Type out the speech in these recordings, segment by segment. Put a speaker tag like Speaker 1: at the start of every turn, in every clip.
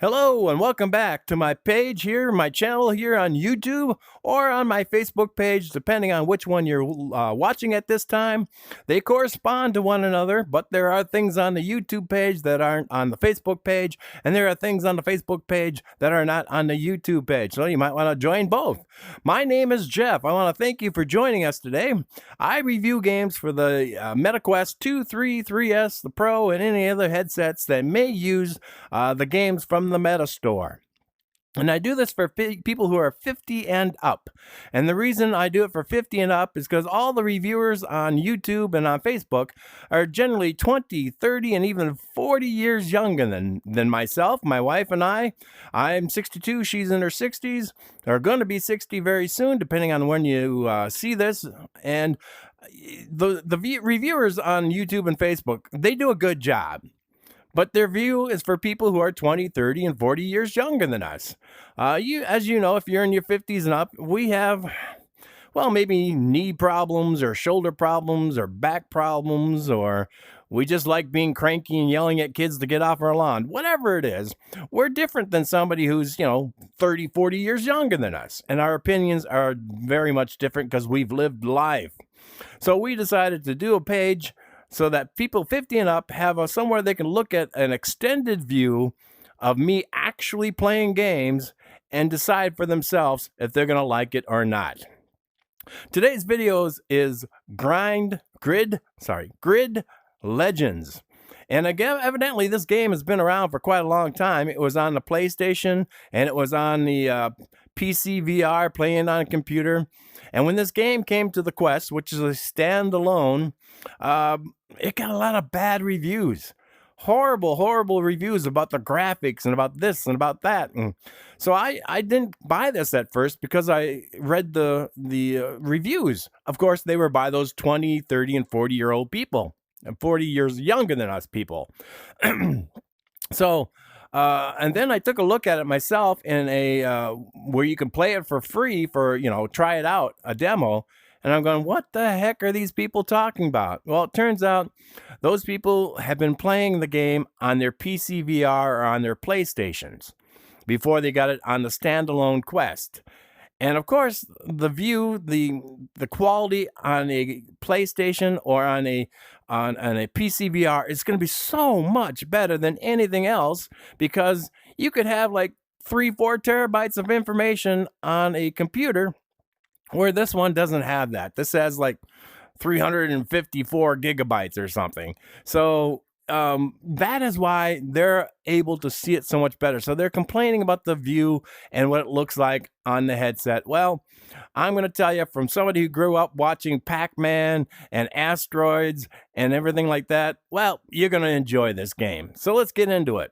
Speaker 1: Hello and welcome back to my page here, my channel here on YouTube or on my Facebook page, depending on which one you're watching at this time. They correspond to one another, but there are things on the YouTube page that aren't on the Facebook page, and there are things on the Facebook page that are not on the YouTube page. So you might want to join both. My name is Jeff. I want to thank you for joining us today. I review games for the MetaQuest 2, 3, 3S, the Pro, and any other headsets that may use the games from the Meta Store. And I do this for people who are 50 and up. And the reason I do it for 50 and up is because all the reviewers on YouTube and on Facebook are generally 20, 30, and even 40 years younger than myself, my wife, and I. I'm 62, she's in her 60s, are going to be 60 very soon, depending on when you see this. And the reviewers on YouTube and Facebook, they do a good job. But their view is for people who are 20, 30, and 40 years younger than us. As you know, if you're in your 50s and up, we have, well, maybe knee problems or shoulder problems or back problems, or we just like being cranky and yelling at kids to get off our lawn. Whatever it is, we're different than somebody who's, 30, 40 years younger than us. And our opinions are very much different because we've lived life. So we decided to do a page so that people 50 and up have somewhere they can look at an extended view of me actually playing games and decide for themselves if they're going to like it or not. Today's videos is Grid Legends. And again, evidently this game has been around for quite a long time. It was on the PlayStation and it was on the PC VR, playing on a computer. And when this game came to the Quest, which is a standalone, it got a lot of bad reviews. Horrible reviews about the graphics and about this and about that. And so I didn't buy this at first because I read the reviews. Of course, they were by those 20, 30, and 40-year-old people, and 40 years younger than us people. So, and then I took a look at it myself in a where you can play it for free for, try it out, a demo. And I'm going, what the heck are these people talking about? Well, it turns out those people have been playing the game on their PC VR or on their PlayStations before they got it on the standalone Quest. And of course, the view, the quality on a PlayStation or on a PC VR is going to be so much better than anything else, because you could have like 3-4 terabytes of information on a computer, where this one doesn't have that. This has like 354 gigabytes or something. So that is why they're able to see it so much better. So they're complaining about the view and what it looks like on the headset. Well, I'm going to tell you, from somebody who grew up watching Pac-Man and Asteroids and everything like that, well, you're going to enjoy this game. So let's get into it.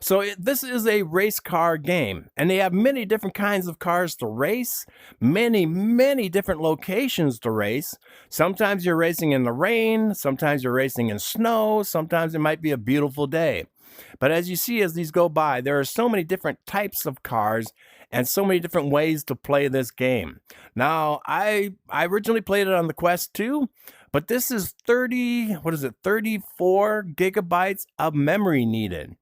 Speaker 1: So this is a race car game, and they have many different kinds of cars to race, many different locations to race. Sometimes you're racing in the rain, sometimes you're racing in snow, sometimes it might be a beautiful day. But as you see, as these go by, there are so many different types of cars and so many different ways to play this game. Now, I originally played it on the Quest 2, but this is 34 gigabytes of memory needed.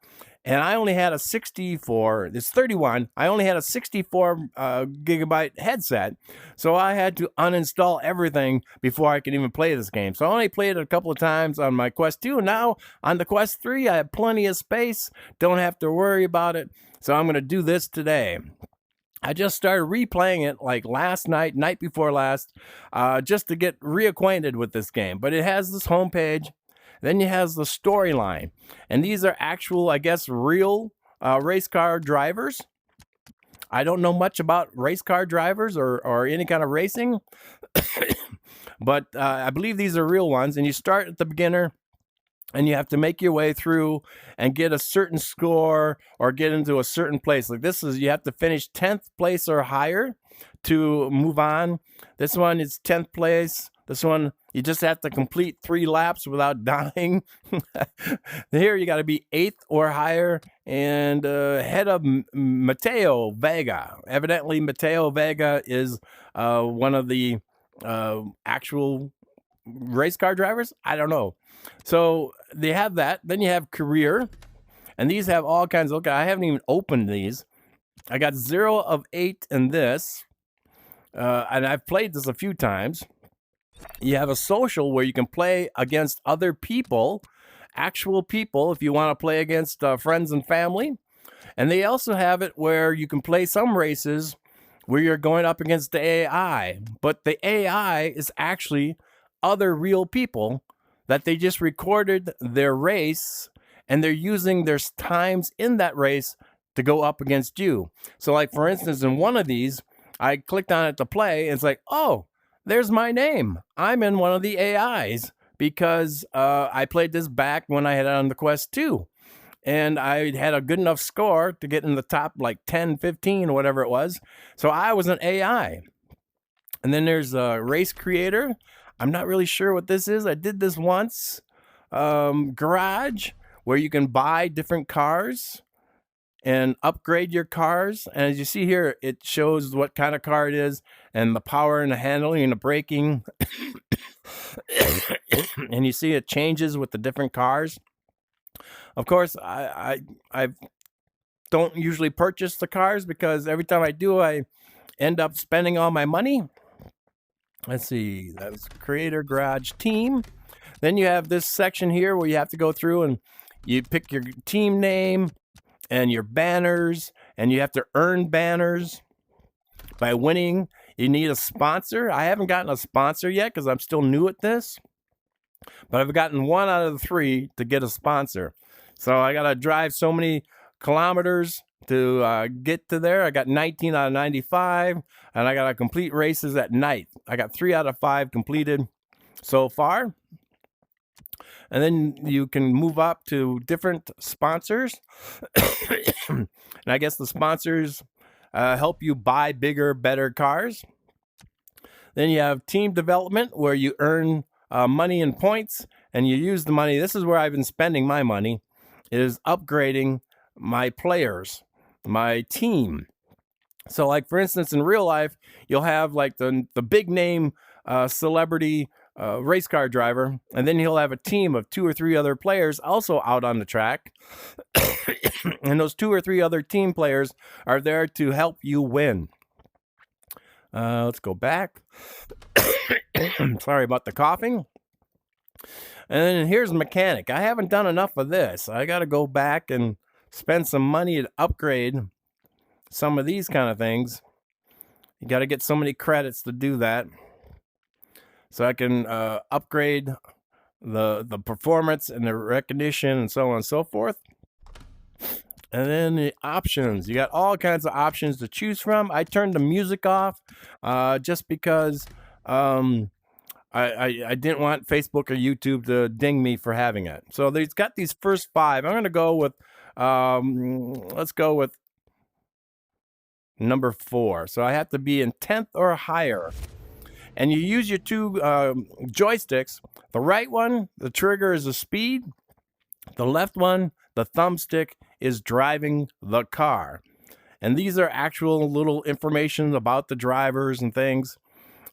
Speaker 1: And I only had a 64, it's 31, I only had a 64 gigabyte headset, so I had to uninstall everything before I could even play this game. So I only played it a couple of times on my Quest 2, and now on the Quest 3, I have plenty of space, don't have to worry about it, so I'm going to do this today. I just started replaying it like last night before last, just to get reacquainted with this game. But it has this homepage. Then you have the storyline, and these are actual, I guess, real race car drivers. I don't know much about race car drivers or any kind of racing, but I believe these are real ones. And you start at the beginner, and you have to make your way through and get a certain score or get into a certain place. Like this is, you have to finish 10th place or higher to move on. This one is 10th place. This one, you just have to complete 3 laps without dying. Here, you got to be 8th or higher and head of Mateo Vega. Evidently, Mateo Vega is one of the actual race car drivers. I don't know. So they have that. Then you have career. And these have all kinds of, look, I haven't even opened these. I got 0 of 8 in this. And I've played this a few times. You have a social where you can play against other people, actual people, if you want to play against friends and family. And they also have it where you can play some races where you're going up against the AI, but the AI is actually other real people that they just recorded their race, and they're using their times in that race to go up against you. So like, for instance, in one of these, I clicked on it to play, and it's like, oh, there's my name. I'm in one of the AIs because I played this back when I had it on the Quest 2. And I had a good enough score to get in the top like 10, 15, or whatever it was. So I was an AI. And then there's a race creator. I'm not really sure what this is. I did this once. Garage, where you can buy different cars and upgrade your cars. And as you see here, it shows what kind of car it is and the power and the handling and the braking. And you see it changes with the different cars. Of course, I don't usually purchase the cars because every time I do, I end up spending all my money. Let's see, that's Creator Garage Team. Then you have this section here where you have to go through and you pick your team name and your banners, and you have to earn banners by winning. You need a sponsor. I haven't gotten a sponsor yet because I'm still new at this, but I've gotten 1 out of the 3 to get a sponsor. So I got to drive so many kilometers to get to there. I got 19 out of 95, and I got to complete races at night. I got 3 out of 5 completed so far. And then you can move up to different sponsors. And I guess the sponsors help you buy bigger, better cars. Then you have team development, where you earn money and points, and you use the money. This is where I've been spending my money, is upgrading my players, my team. So like, for instance, in real life, you'll have like the big name celebrity race car driver, and then he'll have a team of 2 or 3 other players also out on the track. And those 2 or 3 other team players are there to help you win. Let's go back. Sorry about the coughing. And then here's mechanic. I haven't done enough of this. I got to go back and spend some money to upgrade some of these kind of things. You got to get so many credits to do that, so I can upgrade the performance and the recognition and so on and so forth. And then the options. You got all kinds of options to choose from. I turned the music off just because I didn't want Facebook or YouTube to ding me for having it. So they've got these first 5. I'm going to go with, let's go with number 4. So I have to be in 10th or higher. And you use your 2 joysticks. The right one, the trigger, is the speed. The left one, the thumbstick, is driving the car. And these are actual little information about the drivers and things.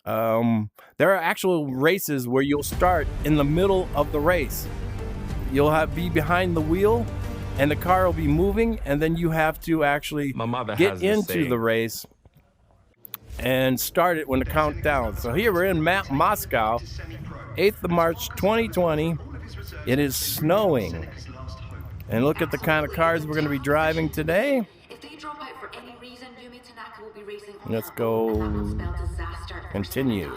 Speaker 1: There are actual races where you'll start in the middle of the race. You'll be behind the wheel, and the car will be moving, and then you have to actually get into the race and start it when the countdown. So here we're in Moscow, 8th of March 2020. It is snowing. And look at the kind of cars we're going to be driving today. Let's go. Continue.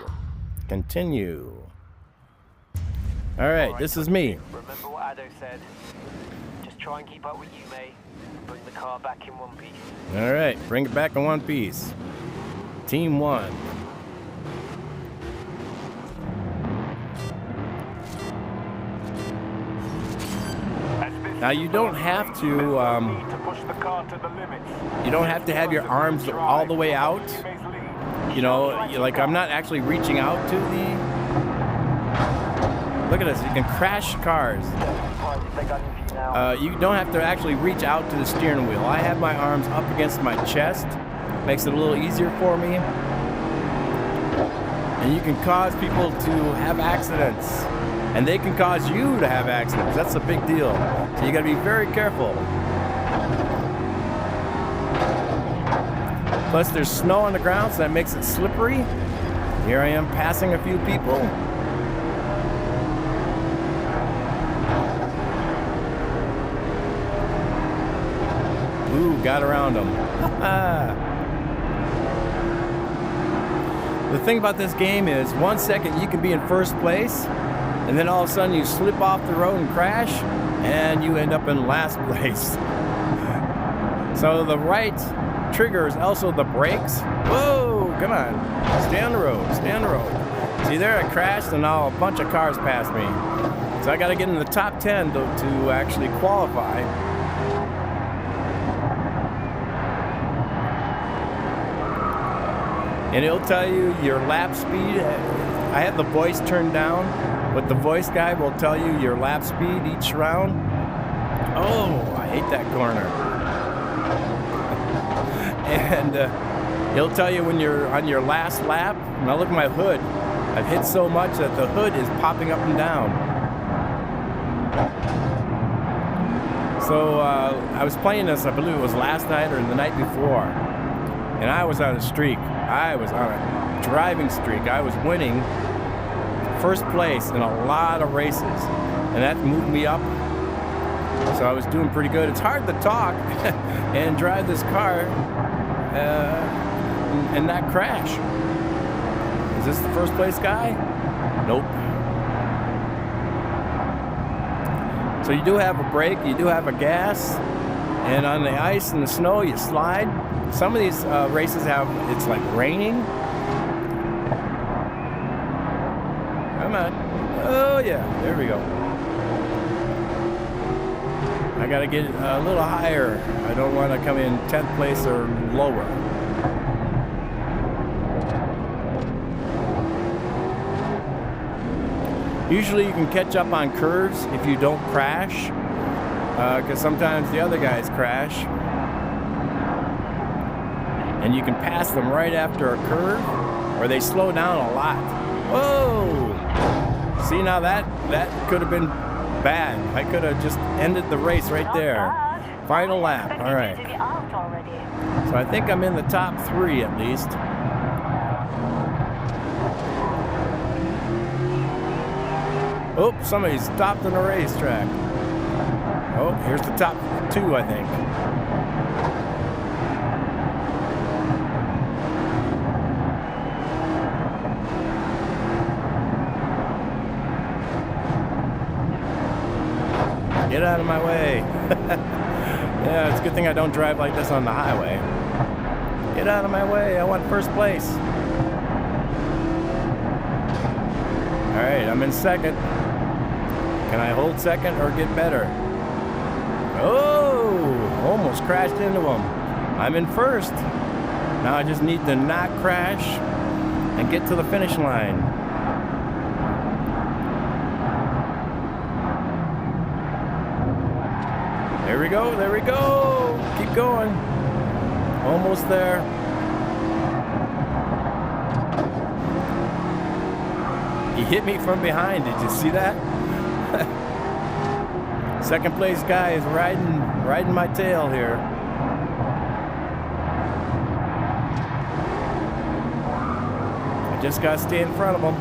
Speaker 1: All right, this is me.
Speaker 2: Remember what Addo said. Just try and keep up with you, mate. Bring the car back in one piece.
Speaker 1: All right, bring it back in one piece. Team 1. Now you don't have to. You don't have to have your arms all the way out. You know, like I'm not actually reaching out to the. Look at this. You can crash cars. You don't have to actually reach out to the steering wheel. I have my arms up against my chest. Makes it a little easier for me. And you can cause people to have accidents. and they can cause you to have accidents. That's a big deal. So you got to be very careful. Plus there's snow on the ground, so that makes it slippery. Here I am passing a few people. Ooh, got around them. The thing about this game is 1 second you can be in first place, and then all of a sudden you slip off the road and crash, and you end up in last place. So the right trigger is also the brakes. Whoa, come on. Stay on the road, stay on the road. See there, I crashed, and now a bunch of cars passed me. So I got to get in the top 10 to actually qualify. And it'll tell you your lap speed. I have the voice turned down, but the voice guy will tell you your lap speed each round. Oh, I hate that corner. And it'll tell you when you're on your last lap. Now look at my hood. I've hit so much that the hood is popping up and down. So I was playing this, I believe it was last night or the night before, and I was on a streak. I was on a driving streak. I was winning first place in a lot of races, and that moved me up. So I was doing pretty good. It's hard to talk and drive this car and not crash. Is this the first place guy? Nope. So you do have a brake, you do have a gas, and on the ice and the snow you slide. Some of these races have, it's like raining. Come on. Oh yeah, there we go. I gotta get a little higher. I don't want to come in 10th place or lower. Usually you can catch up on curves if you don't crash, because sometimes the other guys crash. And you can pass them right after a curve, or they slow down a lot. Whoa! See, now that could have been bad. I could have just ended the race right there. Final lap. All right. So I think I'm in the top 3 at least. Oh, somebody stopped on the racetrack. Oh, here's the top 2, I think. Get out of my way. Yeah, it's a good thing I don't drive like this on the highway. Get out of my way. I want first place. All right, I'm in second. Can I hold second or get better? Oh, almost crashed into him. I'm in first. Now I just need to not crash and get to the finish line. There we go, there we go. Keep going. Almost there. He hit me from behind. Did you see that? Second place guy is riding my tail here. I just got to stay in front of him,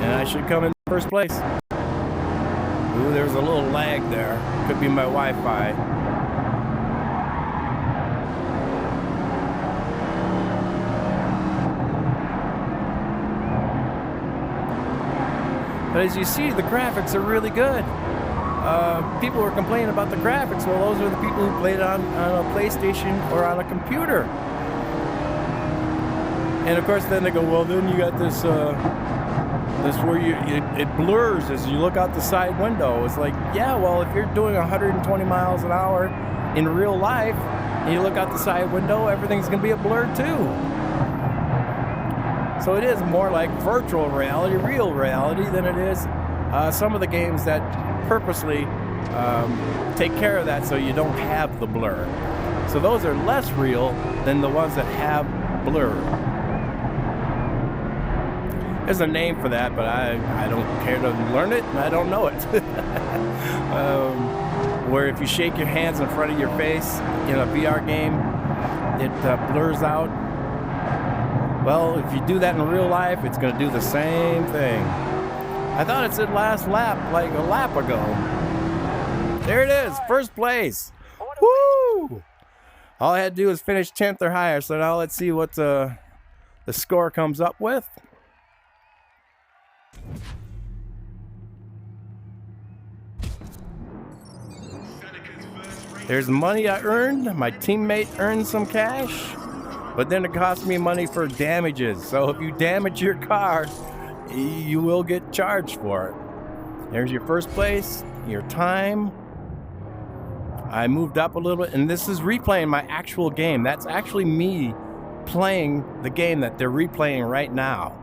Speaker 1: and I should come in first place. Ooh, there's a little lag there. Could be my Wi-Fi. But as you see, the graphics are really good. People were complaining about the graphics. Well, those are the people who played it on a PlayStation or on a computer. And of course, then they go, well, then you got this where it blurs as you look out the side window. It's like, yeah, well, if you're doing 120 miles an hour in real life, and you look out the side window, everything's going to be a blur too. So it is more like virtual reality, real reality, than it is some of the games that purposely take care of that so you don't have the blur. So those are less real than the ones that have blur. There's a name for that, but I don't care to learn it, and I don't know it. Where if you shake your hands in front of your face in a VR game, it blurs out. Well, if you do that in real life, it's going to do the same thing. I thought it said last lap like a lap ago. There it is, first place. Woo! All I had to do is finish 10th or higher, so now let's see what the score comes up with. There's money I earned. My teammate earned some cash, but then it cost me money for damages. So if you damage your car, you will get charged for it. There's your first place, your time. I moved up a little bit, and this is replaying my actual game. That's actually me playing the game that they're replaying right now.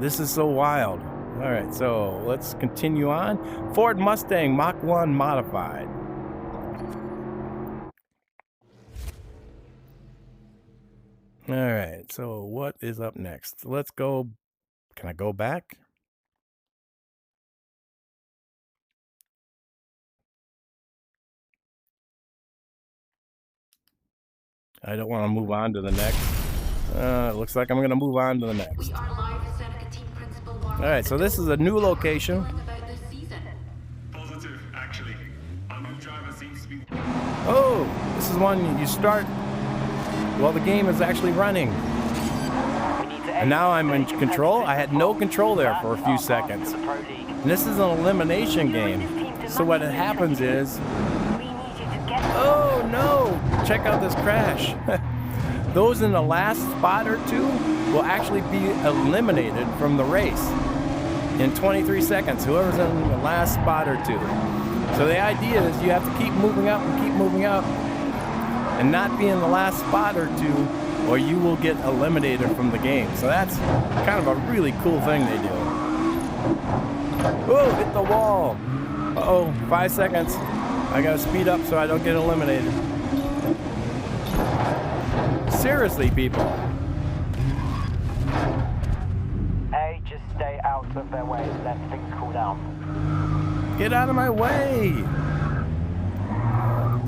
Speaker 1: This is so wild. All right, so let's continue on. Ford Mustang Mach 1 modified. All right, so what is up next? Let's go. Can I go back? I don't want to move on to the next. It looks like I'm going to move on to the next. All right, so this is a new location.
Speaker 3: Positive, actually. Our new driver seems to be...
Speaker 1: Oh, this is one you start while the game is actually running. And now I'm in control. I had no control there for a few seconds. And this is an elimination game. So what happens is... Oh no! Check out this crash. Those in the last spot or two will actually be eliminated from the race in 23 seconds. Whoever's in the last spot or two. So the idea is you have to keep moving up and keep moving up and not be in the last spot or two, or you will get eliminated from the game. So that's kind of a really cool thing they do. Oh, hit the wall. Uh-oh, 5 seconds. I gotta speed up so I don't get eliminated. Seriously, people.
Speaker 2: Hey, just stay out of their way. Let things cool down.
Speaker 1: Get out of my way.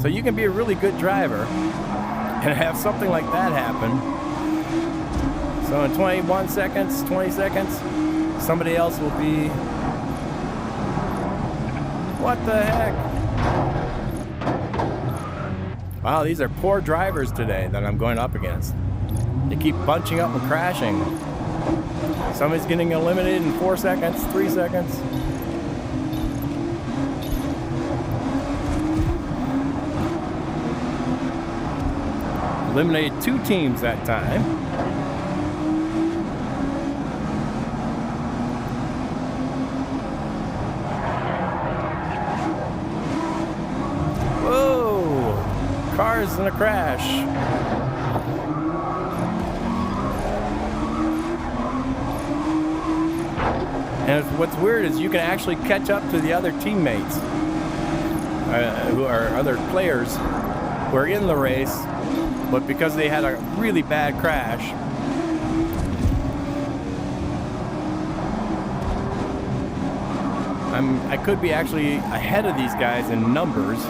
Speaker 1: So you can be a really good driver and have something like that happen. So in 21 seconds, 20 seconds, somebody else will be... What the heck? Wow, these are poor drivers today that I'm going up against. They keep bunching up and crashing. Somebody's getting eliminated in 4 seconds, 3 seconds. Eliminated 2 teams that time. Cars in a crash. And what's weird is you can actually catch up to the other teammates who are other players who are in the race, but because they had a really bad crash, I could be actually ahead of these guys in numbers.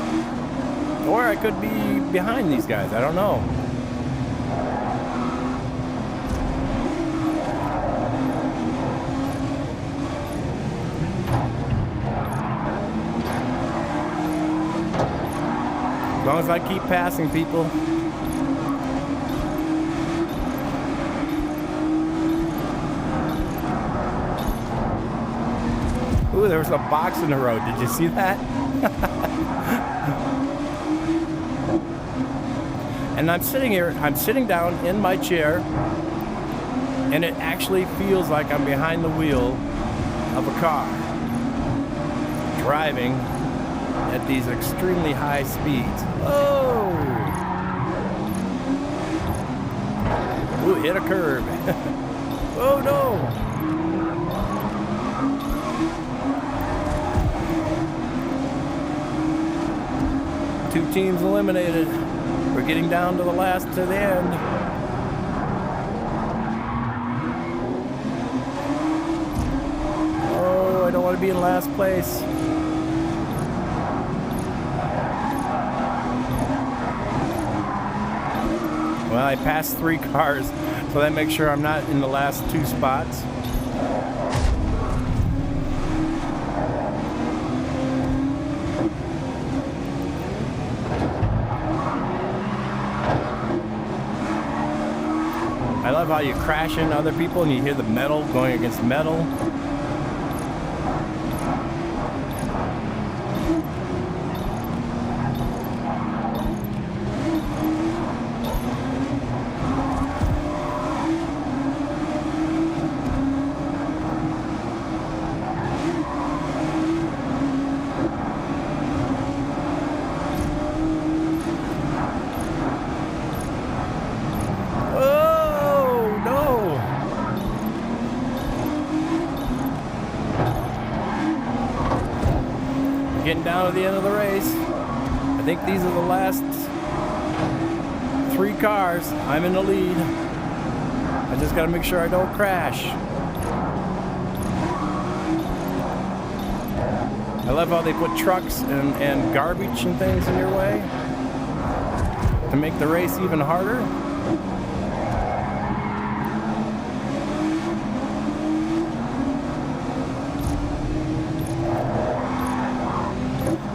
Speaker 1: Or I could be behind these guys. I don't know. As long as I keep passing people. Ooh, there was a box in the road. Did you see that? And I'm sitting here, I'm sitting down in my chair, and it actually feels like I'm behind the wheel of a car, driving at these extremely high speeds. Oh! Ooh, hit a curb. Oh no! Two teams eliminated. We're getting down to the end. want to be in last place. Well, I passed 3 cars, so that makes sure I'm not in the last 2 spots. I love how you crash into other people and you hear the metal going against metal. Getting down to the end of the race. I think these are the last 3 cars. I'm in the lead. I just got to make sure I don't crash. I love how they put trucks and garbage and things in your way to make the race even harder.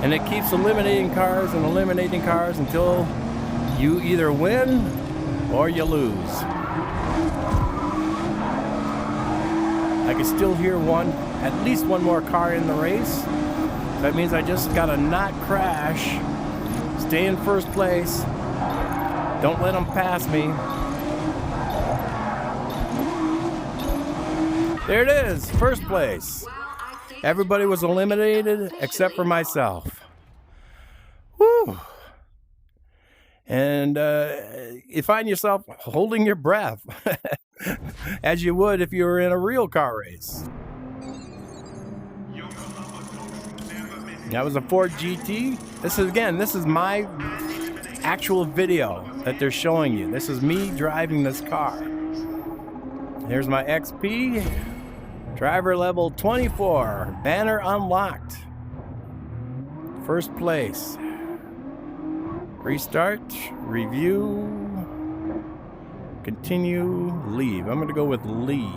Speaker 1: And it keeps eliminating cars until you either win or you lose. I can still hear at least one more car in the race. That means I just gotta not crash, stay in first place, don't let them pass me. There it is, first place. Everybody was eliminated except for myself. Woo! And you find yourself holding your breath as you would if you were in a real car race. That was a Ford GT. This is my actual video that they're showing you. This is me driving this car. Here's my XP. Driver level 24, banner unlocked. First place. Restart, review, continue, leave. I'm going to go with leave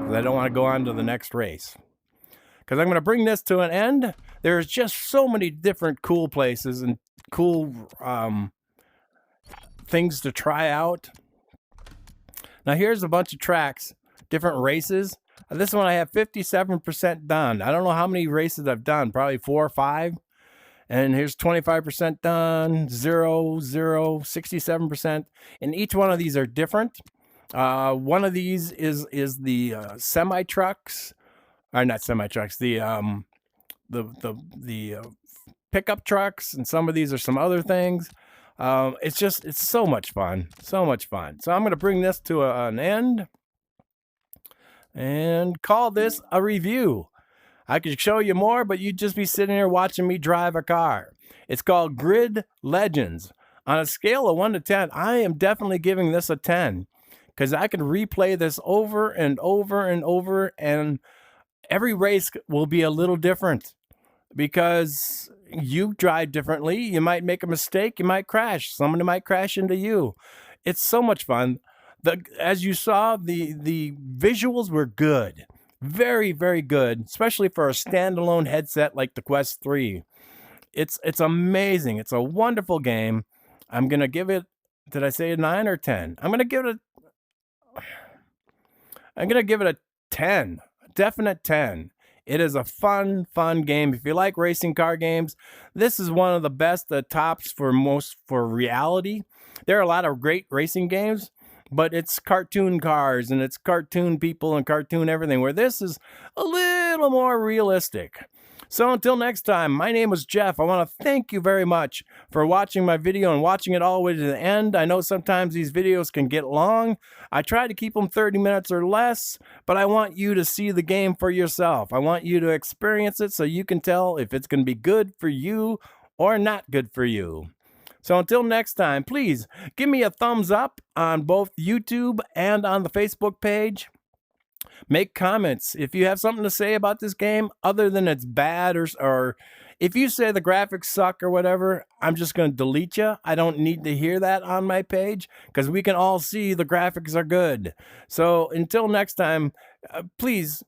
Speaker 1: because I don't want to go on to the next race. Because I'm going to bring this to an end. There's just so many different cool places and cool things to try out. Now here's a bunch of tracks. Different races. This one I have 57% done. I don't know how many races I've done, probably 4 or 5. And here's 25% done, 0, 0, 67%. And each one of these are different. One of these is the semi trucks, or not semi trucks. The pickup trucks, and some of these are some other things. It's so much fun, so much fun. So I'm going to bring this to an end and call this a review. I could show you more, but you'd just be sitting here watching me drive a car. It's called Grid Legends. On a scale of 1 to 10, I am definitely giving this a 10 because I can replay this over and over and over, and every race will be a little different because you drive differently. You might make a mistake. You might crash. Somebody might crash into you. It's so much fun. As you saw, the visuals were good. Very, very good, especially for a standalone headset like the Quest 3. It's amazing. It's a wonderful game. I'm going to give it, did I say a 9 or 10? I'm going to give it a 10. A definite 10. It is a fun game. If you like racing car games, this is one of the best, the tops for reality. There are a lot of great racing games, but it's cartoon cars and it's cartoon people and cartoon everything, where this is a little more realistic. So until next time, my name is Jeff. I want to thank you very much for watching my video and watching it all the way to the end. I know sometimes these videos can get long. I try to keep them 30 minutes or less, but I want you to see the game for yourself. I want you to experience it so you can tell if it's going to be good for you or not good for you. So until next time, please give me a thumbs up on both YouTube and on the Facebook page. Make comments. If you have something to say about this game other than it's bad, or if you say the graphics suck or whatever, I'm just going to delete you. I don't need to hear that on my page because we can all see the graphics are good. So until next time, please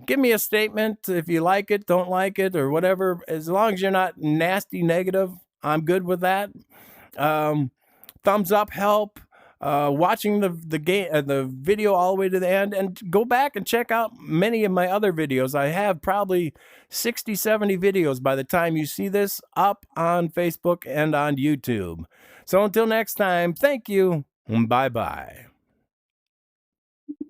Speaker 1: give me a statement if you like it, don't like it, or whatever. As long as you're not nasty negative, I'm good with that. Thumbs up help. Watching the game, the video all the way to the end, and go back and check out many of my other videos. I have probably 60, 70 videos by the time you see this up on Facebook and on YouTube. So until next time, thank you. Bye bye.